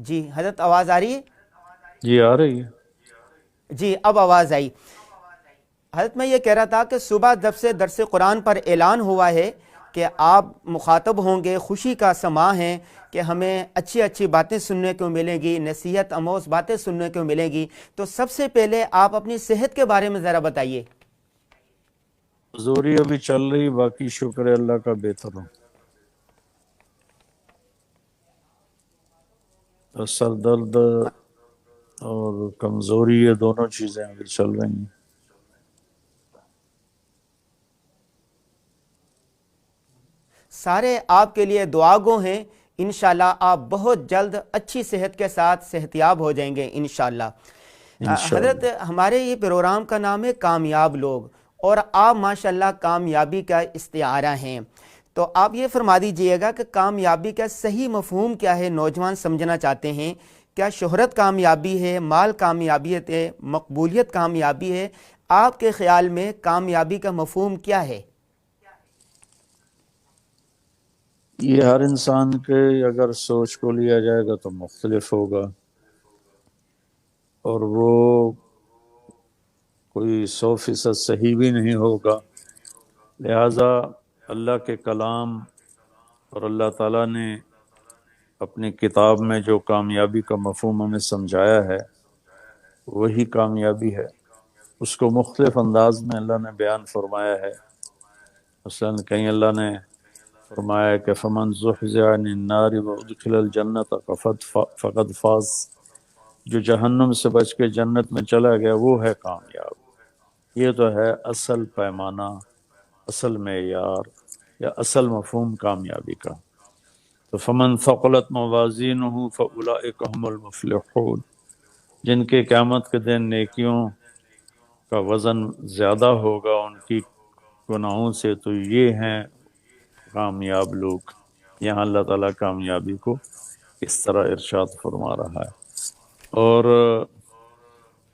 جی حضرت آواز آ رہی ہے؟ جی آ رہی ہے۔ جی اب آواز آئی۔ حضرت میں یہ کہہ رہا تھا کہ صبح جب سے درس قرآن پر اعلان ہوا ہے کہ آپ مخاطب ہوں گے، خوشی کا سماں ہے کہ ہمیں اچھی اچھی باتیں سننے کو ملیں گی، نصیحت آموز باتیں سننے کو ملیں گی، تو سب سے پہلے آپ اپنی صحت کے بارے میں ذرا بتائیے۔ زوری ابھی چل رہی، باقی شکر ہے اللہ کا بہتر ہو۔ سر درد اور کمزوری، یہ دونوں چیزیں ابھی چل رہی ہیں۔ سارے آپ کے لیے دعا گو ہیں، انشاءاللہ آپ بہت جلد اچھی صحت کے ساتھ صحتیاب ہو جائیں گے انشاءاللہ۔ حضرت انشاءاللہ۔ ہمارے یہ پروگرام کا نام ہے کامیاب لوگ، اور آپ ماشاءاللہ کامیابی کا استعارہ ہیں، تو آپ یہ فرما دیجئے گا کہ کامیابی کا صحیح مفہوم کیا ہے؟ نوجوان سمجھنا چاہتے ہیں، کیا شہرت کامیابی ہے، مال کامیابیت ہے، مقبولیت کامیابی ہے؟ آپ کے خیال میں کامیابی کا مفہوم کیا ہے؟ یہ ہر انسان کے اگر سوچ کو لیا جائے گا تو مختلف ہوگا، اور وہ کوئی 100% صحیح بھی نہیں ہوگا۔ لہٰذا اللہ کے کلام اور اللہ تعالیٰ نے اپنی کتاب میں جو کامیابی کا مفہوم ہمیں سمجھایا ہے وہی کامیابی ہے۔ اس کو مختلف انداز میں اللہ نے بیان فرمایا ہے۔ مثلا کہیں اللہ نے فرمایا کہ فمن زحزح عن النار وادخل الجنت فقد فاز، جو جہنم سے بچ کے جنت میں چلا گیا وہ ہے کامیاب۔ یہ تو ہے اصل پیمانہ، اصل معیار یا اصل مفہوم کامیابی کا۔ تو فمن ثقلت موازینہ فاولئک هم المفلحون، جن کے قیامت کے دن نیکیوں کا وزن زیادہ ہوگا ان کی گناہوں سے، تو یہ ہیں کامیاب لوگ۔ یہاں اللہ تعالیٰ کامیابی کو اس طرح ارشاد فرما رہا ہے۔ اور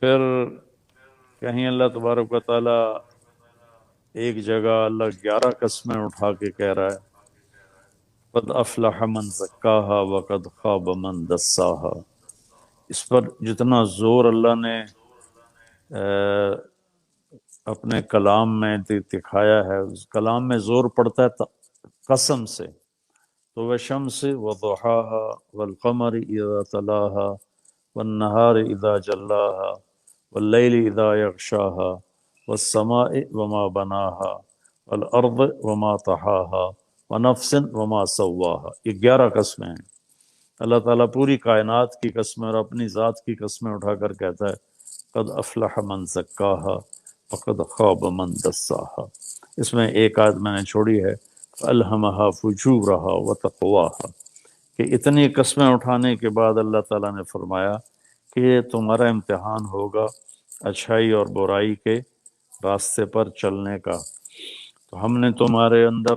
پھر کہیں اللہ تبارک و تعالیٰ ایک جگہ اللہ 11 قسمیں اٹھا کے کہہ رہا ہے قد افلح من زکاہا وقد خاب من دساہا۔ اس پر جتنا زور اللہ نے اپنے کلام میں دکھایا ہے، اس کلام میں زور پڑتا ہے قسم سے، تو والشمس وضحاها والقمر اذا تلاها والنہار اذا جلاها واللیل اذا یغشاها والسماء وما بناها والارض وما طحاها ونفس وما سواها۔ یہ 11 قسمیں ہیں۔ اللہ تعالیٰ پوری کائنات کی قسمیں اور اپنی ذات کی قسمیں اٹھا کر کہتا ہے قد افلح من زکاہا وقد خاب من دساہا۔ اس میں ایک آیت میں نے چھوڑی ہے فَأَلْهَمَهَا فُجُورَهَا وَتَقْوَاهَا، کہ اتنی قسمیں اٹھانے کے بعد اللہ تعالیٰ نے فرمایا کہ یہ تمہارا امتحان ہوگا اچھائی اور برائی کے راستے پر چلنے کا۔ تو ہم نے تمہارے اندر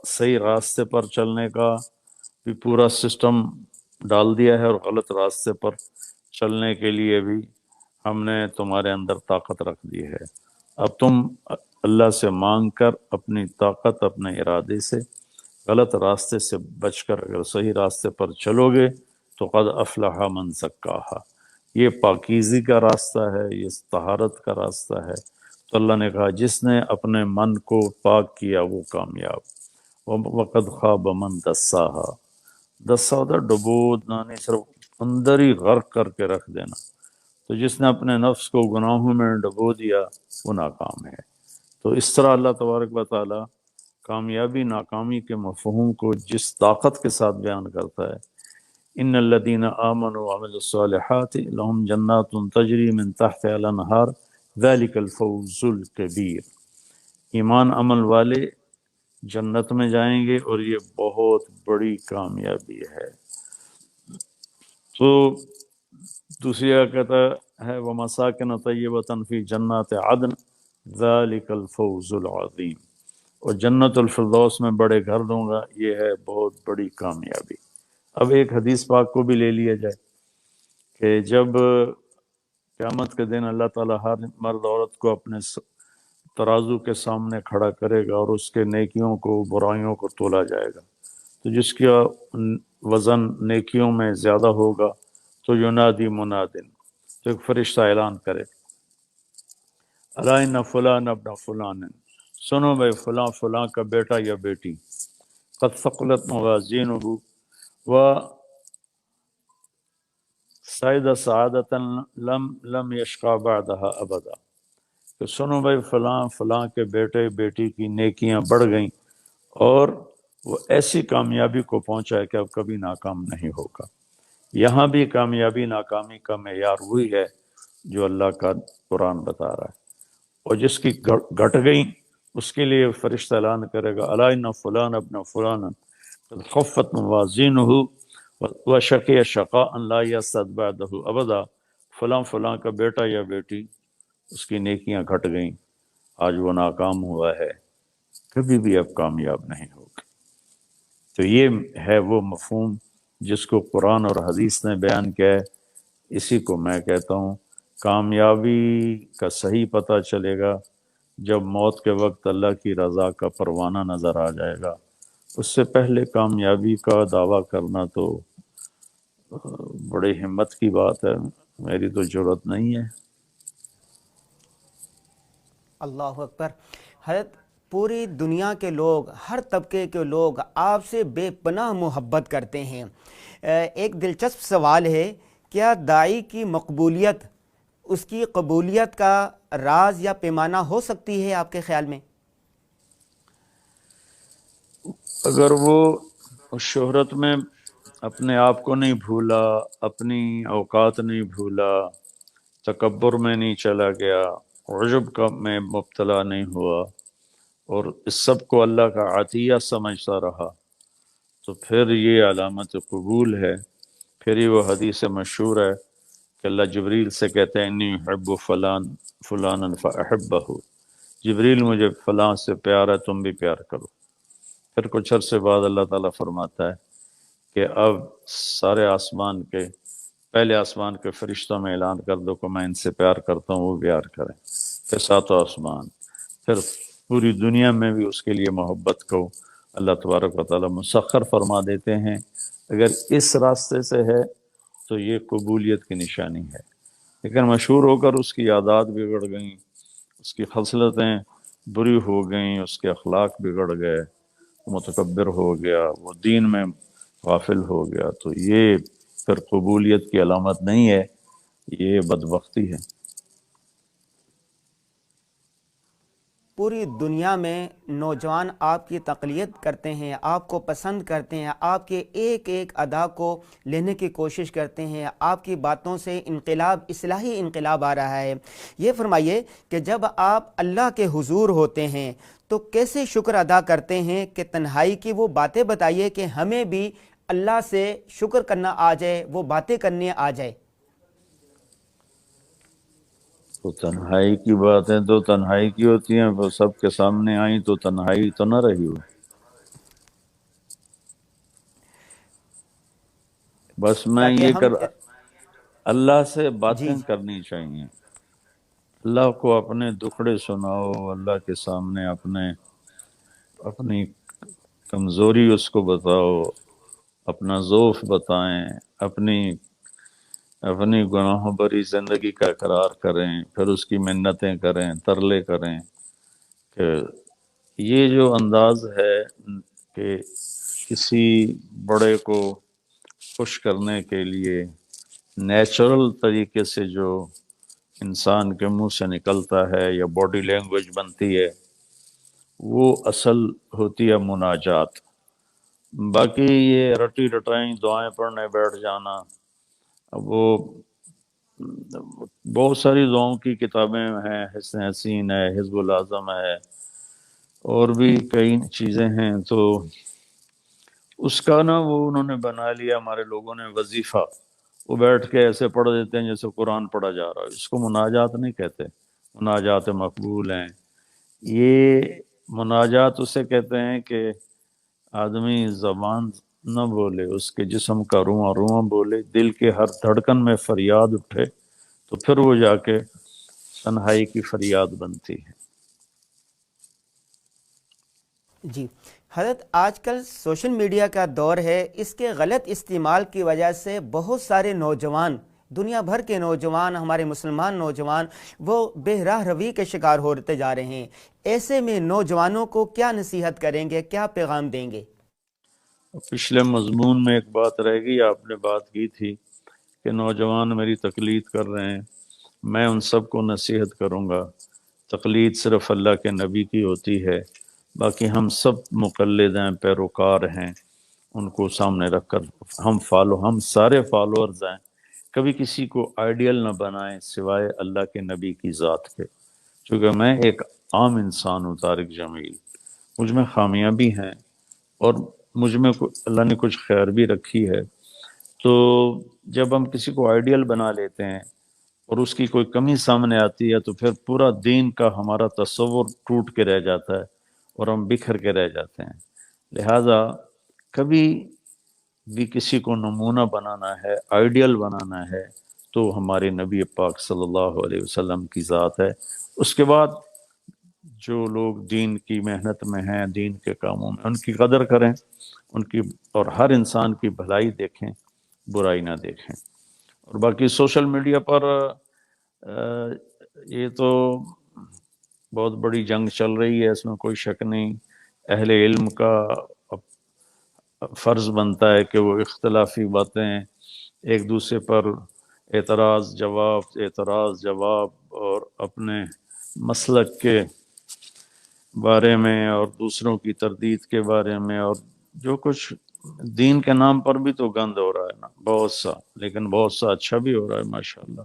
صحیح راستے پر چلنے کا بھی پورا سسٹم ڈال دیا ہے، اور غلط راستے پر چلنے کے لیے بھی ہم نے تمہارے اندر طاقت رکھ دی ہے۔ اب تم اللہ سے مانگ کر اپنی طاقت، اپنے ارادے سے غلط راستے سے بچ کر اگر صحیح راستے پر چلو گے تو قد افلح من زکاہا۔ یہ پاکیزی کا راستہ ہے، یہ طہارت کا راستہ ہے۔ تو اللہ نے کہا جس نے اپنے من کو پاک کیا وہ کامیاب۔ وقد خاب من دساہا، دسا ہوتا ڈبو نہیں، صرف اندر ہی غرق کر کے رکھ دینا۔ تو جس نے اپنے نفس کو گناہوں میں ڈبو دیا وہ ناکام ہے۔ تو اس طرح اللہ تبارک و تعالی کامیابی ناکامی کے مفہوم کو جس طاقت کے ساتھ بیان کرتا ہے، ان الذین آمنوا وعملوا الصالحات لهم جنات تجری من تحتها الانہار ذلک الفوز الکبیر۔ ایمان عمل والے جنت میں جائیں گے اور یہ بہت بڑی کامیابی ہے۔ تو دوسری آیت کہتا ہے وَمَسَاكِنَ طَيِّبَةً فِي جَنَّاتِ عَدْنٍ ذَلِكَ الْفَوْزُ الْعَظِيمُ، اور جنت الفردوس میں بڑے گھر دوں گا، یہ ہے بہت بڑی کامیابی۔ اب ایک حدیث پاک کو بھی لے لیا جائے کہ جب قیامت کے دن اللہ تعالیٰ ہر مرد عورت کو اپنے ترازو کے سامنے کھڑا کرے گا اور اس کے نیکیوں کو برائیوں کو تولا جائے گا، تو جس کا وزن نیکیوں میں زیادہ ہوگا تو ینادی منادن، تو ایک فرشتہ اعلان کرے، الا ان فلان ابن فلان، سنو بھائی فلاں فلاں کا بیٹا یا بیٹی، قد ثقلت موازینہ، و سعید سعادتا لم یشقى بعدها ابدا، کہ سنو بھائی فلاں فلاں کے بیٹے بیٹی کی نیکیاں بڑھ گئیں اور وہ ایسی کامیابی کو پہنچا ہے کہ اب کبھی ناکام نہیں ہوگا۔ یہاں بھی کامیابی ناکامی کا معیار وہی ہے جو اللہ کا قرآن بتا رہا ہے، اور جس کی گھٹ گئی اس کے لیے فرشتہ اعلان کرے گا الا ان فلان ابن فلان قد خفت موازینہ وشقی شقاء لا یسعد بعدہ ابدا، فلاں فلاں کا بیٹا یا بیٹی اس کی نیکیاں گھٹ گئیں، آج وہ ناکام ہوا ہے، کبھی بھی اب کامیاب نہیں ہوگا۔ تو یہ ہے وہ مفہوم جس کو قرآن اور حدیث نے بیان کیا ہے۔ اسی کو میں کہتا ہوں کامیابی کا صحیح پتہ چلے گا جب موت کے وقت اللہ کی رضا کا پروانہ نظر آ جائے گا۔ اس سے پہلے کامیابی کا دعویٰ کرنا تو بڑی ہمت کی بات ہے، میری تو جرت نہیں ہے۔ اللہ اکبر۔ حضرت پوری دنیا کے لوگ، ہر طبقے کے لوگ آپ سے بے پناہ محبت کرتے ہیں۔ ایک دلچسپ سوال ہے، کیا داعی کی مقبولیت، اس کی قبولیت کا راز یا پیمانہ ہو سکتی ہے آپ کے خیال میں؟ اگر وہ اس شہرت میں اپنے آپ کو نہیں بھولا، اپنی اوقات نہیں بھولا، تکبر میں نہیں چلا گیا، عجب کا میں مبتلا نہیں ہوا، اور اس سب کو اللہ کا عطیہ سمجھتا رہا، تو پھر یہ علامت قبول ہے۔ پھر یہ وہ حدیث مشہور ہے کہ اللہ جبریل سے کہتے ہیں انی احب فلان فلانا فاحبہ، جبریل مجھے فلاں سے پیار ہے، تم بھی پیار کرو۔ پھر کچھ عرصے بعد اللہ تعالیٰ فرماتا ہے کہ اب سارے آسمان کے، پہلے آسمان کے فرشتوں میں اعلان کر دو کہ میں ان سے پیار کرتا ہوں، وہ پیار کریں۔ پھر ساتوں آسمان، پھر پوری دنیا میں بھی اس کے لیے محبت کو اللہ تبارک و تعالیٰ مسخر فرما دیتے ہیں۔ اگر اس راستے سے ہے تو یہ قبولیت کی نشانی ہے، لیکن مشہور ہو کر اس کی عادات بگڑ گئیں، اس کی خصلتیں بری ہو گئیں، اس کے اخلاق بگڑ گئے، متکبر ہو گیا، وہ دین میں غافل ہو گیا، تو یہ پھر قبولیت کی علامت نہیں ہے، یہ بدبختی ہے۔ پوری دنیا میں نوجوان آپ کی تقلید کرتے ہیں، آپ کو پسند کرتے ہیں، آپ کے ایک ایک ادا کو لینے کی کوشش کرتے ہیں، آپ کی باتوں سے انقلاب، اصلاحی انقلاب آ رہا ہے۔ یہ فرمائیے کہ جب آپ اللہ کے حضور ہوتے ہیں تو کیسے شکر ادا کرتے ہیں کہ تنہائی کی وہ باتیں بتائیے کہ ہمیں بھی اللہ سے شکر کرنا آ جائے، وہ باتیں کرنے آ جائے۔ تو تنہائی کی باتیں تو تنہائی کی ہوتی ہیں، وہ سب کے سامنے آئیں تو تنہائی تو نہ رہی ہو۔ بس میں تاکہ یہ ہم اللہ سے جی باتیں جی کرنی چاہیے، اللہ کو اپنے دکھڑے سناؤ، اللہ کے سامنے اپنی کمزوری اس کو بتاؤ، اپنا ضعف بتائیں، اپنی گناہوں بری زندگی کا اقرار کریں، پھر اس کی منتیں کریں، ترلے کریں، کہ یہ جو انداز ہے کہ کسی بڑے کو خوش کرنے کے لیے نیچرل طریقے سے جو انسان کے منہ سے نکلتا ہے یا باڈی لینگویج بنتی ہے، وہ اصل ہوتی ہے مناجات۔ باقی یہ رٹی رٹائیں دعائیں پڑھنے بیٹھ جانا، وہ بہت ساری دعاؤں کی کتابیں ہیں، حسن حسین ہے، حزب الاعظم ہے، اور بھی کئی چیزیں ہیں، تو اس کا نا وہ انہوں نے بنا لیا ہمارے لوگوں نے وظیفہ، وہ بیٹھ کے ایسے پڑھ دیتے ہیں جیسے قرآن پڑھا جا رہا ہے۔ اس کو مناجات نہیں کہتے، مناجات مقبول ہیں۔ یہ مناجات اسے کہتے ہیں کہ آدمی زبان نہ بولے، اس کے جسم کا رواں رواں بولے، دل کے ہر دھڑکن میں فریاد اٹھے، تو پھر وہ جا کے تنہائی کی فریاد بنتی ہے۔ جی حضرت آج کل سوشل میڈیا کا دور ہے، اس کے غلط استعمال کی وجہ سے بہت سارے نوجوان، دنیا بھر کے نوجوان، ہمارے مسلمان نوجوان، وہ بے راہ روی کے شکار ہوتے جا رہے ہیں۔ ایسے میں نوجوانوں کو کیا نصیحت کریں گے، کیا پیغام دیں گے؟ پچھلے مضمون میں ایک بات رہ گئی، آپ نے بات کی تھی کہ نوجوان میری تقلید کر رہے ہیں، میں ان سب کو نصیحت کروں گا، تقلید صرف اللہ کے نبی کی ہوتی ہے، باقی ہم سب مقلد ہیں، پیروکار ہیں، ان کو سامنے رکھ کر ہم سارے فالورز ہیں، کبھی کسی کو آئیڈیل نہ بنائیں سوائے اللہ کے نبی کی ذات کے، چونکہ میں ایک عام انسان ہوں، طارق جمیل، مجھ میں خامیاں بھی ہیں اور مجھ میں اللہ نے کچھ خیر بھی رکھی ہے۔ تو جب ہم کسی کو آئیڈیل بنا لیتے ہیں اور اس کی کوئی کمی سامنے آتی ہے تو پھر پورا دین کا ہمارا تصور ٹوٹ کے رہ جاتا ہے اور ہم بکھر کے رہ جاتے ہیں۔ لہٰذا کبھی بھی کسی کو نمونہ بنانا ہے، آئیڈیل بنانا ہے، تو ہمارے نبی پاک صلی اللہ علیہ وسلم کی ذات ہے۔ اس کے بعد جو لوگ دین کی محنت میں ہیں، دین کے کاموں میں، ان کی قدر کریں، ان کی، اور ہر انسان کی بھلائی دیکھیں، برائی نہ دیکھیں۔ اور باقی سوشل میڈیا پر یہ تو بہت بڑی جنگ چل رہی ہے، اس میں کوئی شک نہیں۔ اہل علم کا فرض بنتا ہے کہ وہ اختلافی باتیں ایک دوسرے پر اعتراض جواب اور اپنے مسلک کے بارے میں اور دوسروں کی تردید کے بارے میں، اور جو کچھ دین کے نام پر بھی تو گند ہو رہا ہے نا بہت سا، لیکن بہت سا اچھا بھی ہو رہا ہے، ماشاءاللہ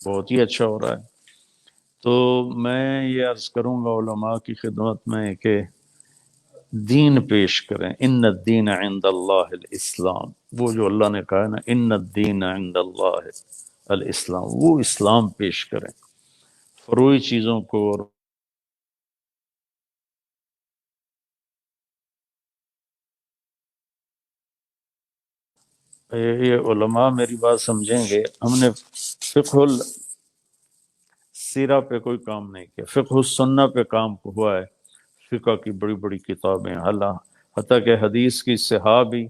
بہت ہی اچھا ہو رہا ہے۔ تو میں یہ عرض کروں گا علماء کی خدمت میں کہ دین پیش کریں، ان الدین عند اللہ الاسلام، وہ جو اللہ نے کہا ہے نا، ان الدین عند اللہ الاسلام، وہ اسلام پیش کریں، فروعی چیزوں کو اور یہ علماء میری بات سمجھیں گے۔ ہم نے فقہ السیرہ پہ کوئی کام نہیں کیا، فقہ السنہ پہ کام ہوا ہے، فقہ کی بڑی بڑی کتابیں، حتیٰ کہ حدیث کی صحاح بھی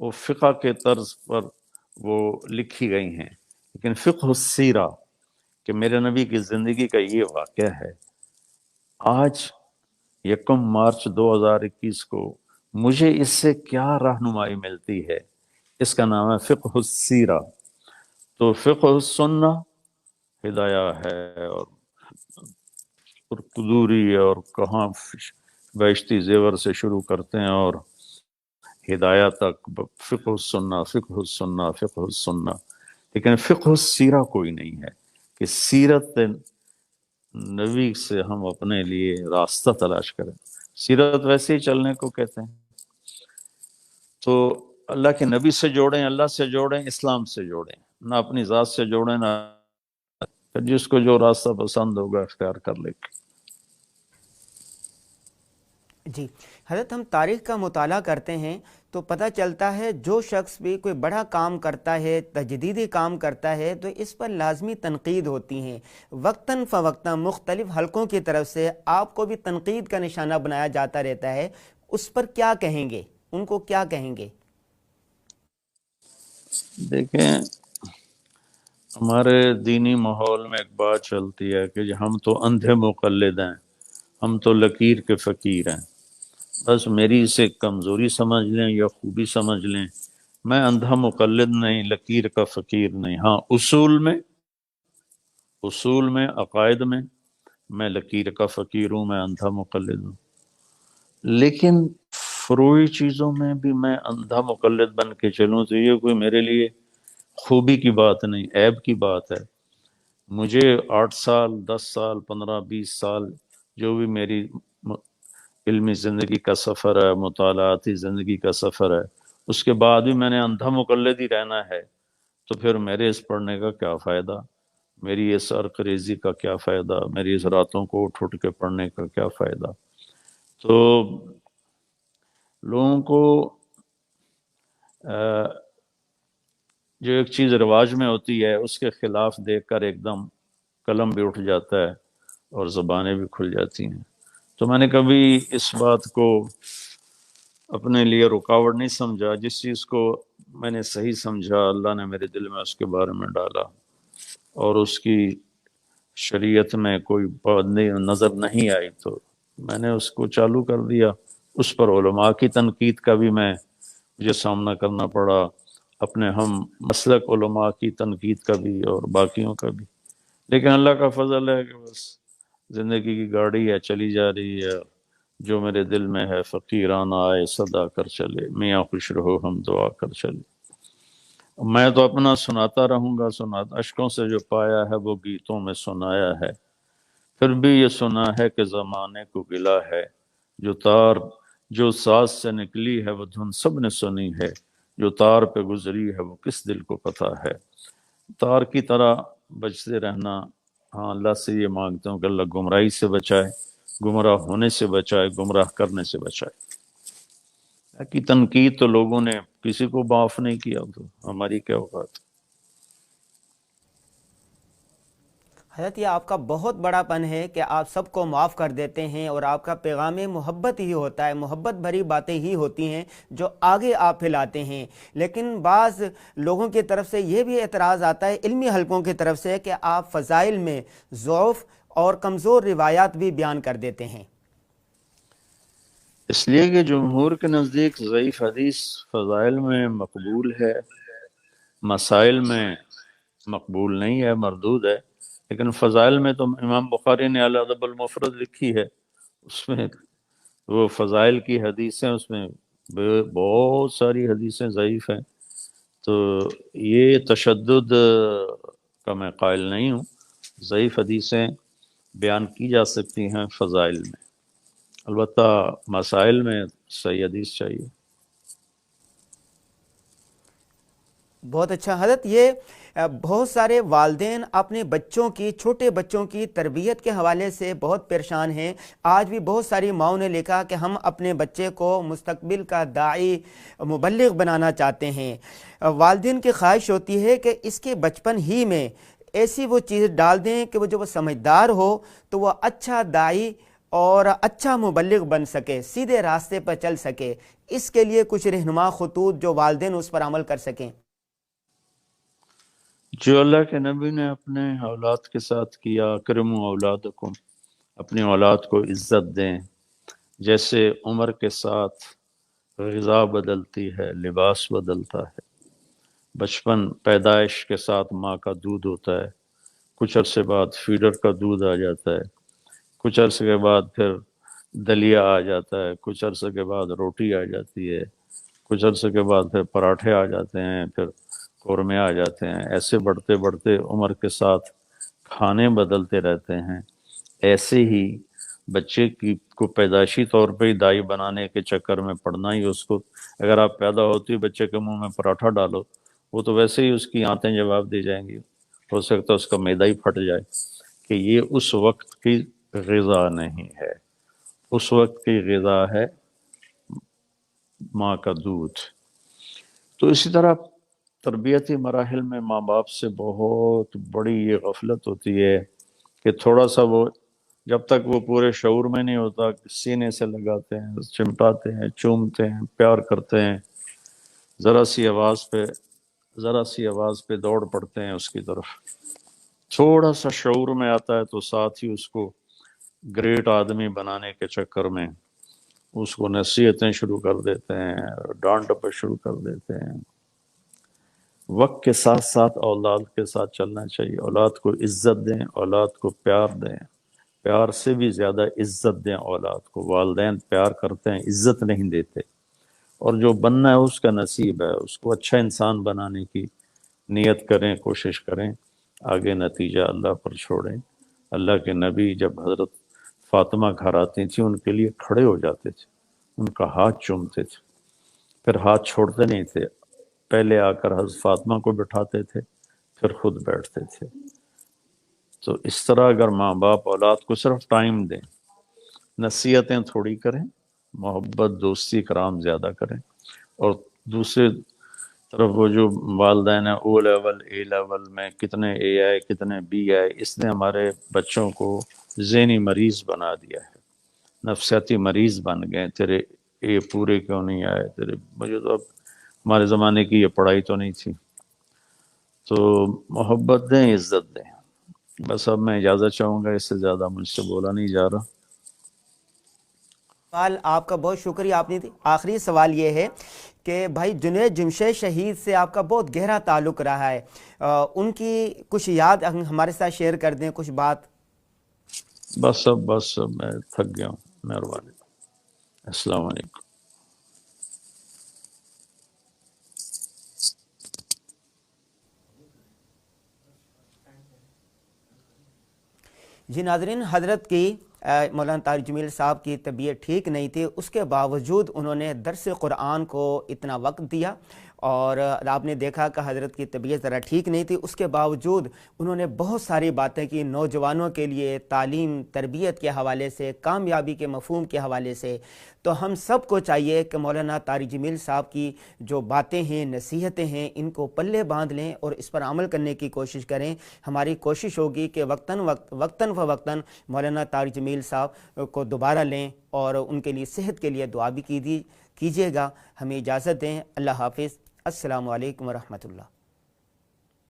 وہ فقہ کے طرز پر وہ لکھی گئی ہیں، لیکن فقہ السیرہ کہ میرے نبی کی زندگی کا یہ واقعہ ہے، آج 1 مارچ 2021 کو مجھے اس سے کیا رہنمائی ملتی ہے، اس کا نام ہے فقہ السیرہ۔ تو فقہ السنہ ہدایہ ہے، اور قدوری اور کہاں بیشتی زیور سے شروع کرتے ہیں اور ہدایہ تک فقہ السنہ فقہ السنہ فقہ السنہ، لیکن فقہ السیرہ کوئی نہیں ہے کہ سیرت نبی سے ہم اپنے لیے راستہ تلاش کریں۔ سیرت ویسے ہی چلنے کو کہتے ہیں، تو اللہ کے نبی سے جوڑیں، اللہ سے جوڑیں، اسلام سے جوڑیں، نہ اپنی ذات سے جوڑیں، نہ جس کو جو راستہ پسند ہوگا اختیار کر لے۔ جی حضرت، ہم تاریخ کا مطالعہ کرتے ہیں تو پتہ چلتا ہے جو شخص بھی کوئی بڑا کام کرتا ہے، تجدیدی کام کرتا ہے، تو اس پر لازمی تنقید ہوتی ہیں، وقتاً فوقتاً مختلف حلقوں کی طرف سے آپ کو بھی تنقید کا نشانہ بنایا جاتا رہتا ہے، اس پر کیا کہیں گے، ان کو کیا کہیں گے؟ دیکھیں، ہمارے دینی ماحول میں ایک بات چلتی ہے کہ ہم تو اندھے مقلد ہیں، ہم تو لکیر کے فقیر ہیں، بس میری اسے کمزوری سمجھ لیں یا خوبی سمجھ لیں، میں اندھا مقلد نہیں، لکیر کا فقیر نہیں۔ ہاں، اصول میں عقائد میں لکیر کا فقیر ہوں، میں اندھا مقلد ہوں، لیکن فروعی چیزوں میں بھی میں اندھا مقلد بن کے چلوں تو یہ کوئی میرے لیے خوبی کی بات نہیں، عیب کی بات ہے۔ مجھے 8 سال، 10 سال، 15، 20 سال جو بھی میری علمی زندگی کا سفر ہے، مطالعاتی زندگی کا سفر ہے، اس کے بعد بھی میں نے اندھا مقلد ہی رہنا ہے، تو پھر میرے اس پڑھنے کا کیا فائدہ، میری اس ارقریزی کا کیا فائدہ، میری اس راتوں کو اٹھ کے پڑھنے کا کیا فائدہ۔ تو لوگوں کو جو ایک چیز رواج میں ہوتی ہے اس کے خلاف دیکھ کر ایک دم قلم بھی اٹھ جاتا ہے اور زبانیں بھی کھل جاتی ہیں۔ تو میں نے کبھی اس بات کو اپنے لیے رکاوٹ نہیں سمجھا. جس چیز کو میں نے صحیح سمجھا اللہ نے میرے دل میں اس کے بارے میں ڈالا، اور اس کی شریعت میں کوئی پابندی نظر نہیں آئی تو میں نے اس کو چالو کر دیا. اس پر علماء کی تنقید کا بھی مجھے سامنا کرنا پڑا، اپنے ہم مسلک علماء کی تنقید کا بھی اور باقیوں کا بھی. لیکن اللہ کا فضل ہے کہ بس زندگی کی گاڑی ہے، چلی جا رہی ہے. جو میرے دل میں ہے فقیرانہ آئے صدا کر چلے، میاں خوش رہو ہم دعا کر چلے. میں تو اپنا سناتا رہوں گا، اشکوں سے جو پایا ہے وہ گیتوں میں سنایا ہے. پھر بھی یہ سنا ہے کہ زمانے کو گلا ہے، جو تار جو ساز سے نکلی ہے وہ دھن سب نے سنی ہے. جو تار پہ گزری ہے وہ کس دل کو پتہ ہے. تار کی طرح بچتے رہنا. ہاں اللہ سے یہ مانگتا ہوں کہ اللہ گمراہی سے بچائے، گمراہ ہونے سے بچائے، گمراہ کرنے سے بچائے. کی تنقید تو لوگوں نے کسی کو معاف نہیں کیا، تو ہماری کیا اوقات. حضرت یہ آپ کا بہت بڑا پن ہے کہ آپ سب کو معاف کر دیتے ہیں، اور آپ کا پیغام محبت ہی ہوتا ہے، محبت بھری باتیں ہی ہوتی ہیں جو آگے آپ پھیلاتے ہیں. لیکن بعض لوگوں کی طرف سے یہ بھی اعتراض آتا ہے، علمی حلقوں کی طرف سے، کہ آپ فضائل میں ضعف اور کمزور روایات بھی بیان کر دیتے ہیں. اس لیے کہ جمہور کے نزدیک ضعیف حدیث فضائل میں مقبول ہے، مسائل میں مقبول نہیں ہے، مردود ہے. لیکن فضائل میں تو امام بخاری نے الادب المفرد لکھی ہے، اس میں وہ فضائل کی حدیثیں، اس میں بہت ساری حدیثیں ضعیف ہیں. تو یہ تشدد کا میں قائل نہیں ہوں. ضعیف حدیثیں بیان کی جا سکتی ہیں فضائل میں، البتہ مسائل میں صحیح حدیث چاہیے. بہت اچھا حضرت. یہ بہت سارے والدین اپنے بچوں کی، چھوٹے بچوں کی تربیت کے حوالے سے بہت پریشان ہیں. آج بھی بہت ساری ماؤں نے لکھا کہ ہم اپنے بچے کو مستقبل کا داعی، مبلغ بنانا چاہتے ہیں. والدین کی خواہش ہوتی ہے کہ اس کے بچپن ہی میں ایسی وہ چیز ڈال دیں کہ جب وہ سمجھدار ہو تو وہ اچھا داعی اور اچھا مبلغ بن سکے، سیدھے راستے پر چل سکے. اس کے لیے کچھ رہنما خطوط جو والدین اس پر عمل کر سکیں. جو اللہ کے نبی نے اپنے اولاد کے ساتھ کیا، کرموا اولادکم، اپنی اولاد کو عزت دیں. جیسے عمر کے ساتھ غذا بدلتی ہے، لباس بدلتا ہے. بچپن پیدائش کے ساتھ ماں کا دودھ ہوتا ہے، کچھ عرصے بعد فیڈر کا دودھ آ جاتا ہے، کچھ عرصے کے بعد پھر دلیا آ جاتا ہے، کچھ عرصے کے بعد روٹی آ جاتی ہے، کچھ عرصے کے بعد پھر پراٹھے آ جاتے ہیں، پھر قورمے آ جاتے ہیں. ایسے بڑھتے بڑھتے عمر کے ساتھ کھانے بدلتے رہتے ہیں. ایسے ہی بچے کو پیدائشی طور پہ ہی دائی بنانے کے چکر میں پڑنا ہی، اس کو اگر آپ پیدا ہوتی بچے کے منہ میں پراٹھا ڈالو، وہ تو ویسے ہی اس کی آنتیں جواب دے جائیں گی، ہو سکتا ہے اس کا معدہ ہی پھٹ جائے. کہ یہ اس وقت کی غذا نہیں ہے، اس وقت کی غذا ہے ماں کا دودھ. تو اسی طرح تربیتی مراحل میں ماں باپ سے بہت بڑی یہ غفلت ہوتی ہے کہ تھوڑا سا وہ جب تک وہ پورے شعور میں نہیں ہوتا سینے سے لگاتے ہیں، چمٹاتے ہیں، چومتے ہیں، پیار کرتے ہیں. ذرا سی آواز پہ دوڑ پڑتے ہیں اس کی طرف. تھوڑا سا شعور میں آتا ہے تو ساتھ ہی اس کو گریٹ آدمی بنانے کے چکر میں اس کو نصیحتیں شروع کر دیتے ہیں، ڈانٹ پہ شروع کر دیتے ہیں. وقت کے ساتھ ساتھ اولاد کے ساتھ چلنا چاہیے. اولاد کو عزت دیں، اولاد کو پیار دیں، پیار سے بھی زیادہ عزت دیں اولاد کو. والدین پیار کرتے ہیں، عزت نہیں دیتے. اور جو بننا ہے اس کا نصیب ہے، اس کو اچھا انسان بنانے کی نیت کریں، کوشش کریں، آگے نتیجہ اللہ پر چھوڑیں. اللہ کے نبی جب حضرت فاطمہ گھر آتی تھیں ان کے لیے کھڑے ہو جاتے تھے، ان کا ہاتھ چومتے تھے، پھر ہاتھ چھوڑتے نہیں تھے. پہلے آ کر حضرت فاطمہ کو بٹھاتے تھے، پھر خود بیٹھتے تھے. تو اس طرح اگر ماں باپ اولاد کو صرف ٹائم دیں، نصیحتیں تھوڑی کریں، محبت دوستی کرام زیادہ کریں، اور دوسرے طرف وہ جو والدین ہیں او لیول اے لیول میں کتنے اے آئے کتنے بی آئے، اس نے ہمارے بچوں کو ذہنی مریض بنا دیا ہے، نفسیاتی مریض بن گئے. تیرے یہ پورے کیوں نہیں آئے تیرے، مجھے تو اب ہمارے زمانے کی یہ پڑھائی تو نہیں تھی، تو محبت دیں، عزت دیں۔ بس اب میں اجازت چاہوں گا، اس سے زیادہ مجھ سے بولا نہیں جا رہا۔ سوال آپ کا بہت شکریہ، آپ نے آخری سوال یہ ہے کہ بھائی جنید جمشید شہید سے آپ کا بہت گہرا تعلق رہا ہے، ان کی کچھ یاد ہمارے ساتھ شیئر کر دیں، کچھ بات۔ بس اب میں تھک گیا ہوں، مہربانی، السلام علیکم۔ جی ناظرین، حضرت کی مولانا طارق جمیل صاحب کی طبیعت ٹھیک نہیں تھی، اس کے باوجود انہوں نے درس قرآن کو اتنا وقت دیا، اور آپ نے دیکھا کہ حضرت کی طبیعت ذرا ٹھیک نہیں تھی، اس کے باوجود انہوں نے بہت ساری باتیں کی نوجوانوں کے لیے، تعلیم تربیت کے حوالے سے، کامیابی کے مفہوم کے حوالے سے۔ تو ہم سب کو چاہیے کہ مولانا طارق جمیل صاحب کی جو باتیں ہیں، نصیحتیں ہیں، ان کو پلے باندھ لیں اور اس پر عمل کرنے کی کوشش کریں۔ ہماری کوشش ہوگی کہ وقتاً فوقتاً مولانا طارق جمیل صاحب کو دوبارہ لیں اور ان کے لیے صحت کے لیے دعا بھی کیجیے گا۔ ہمیں اجازت دیں، اللہ حافظ، السلام علیکم ورحمۃ اللہ۔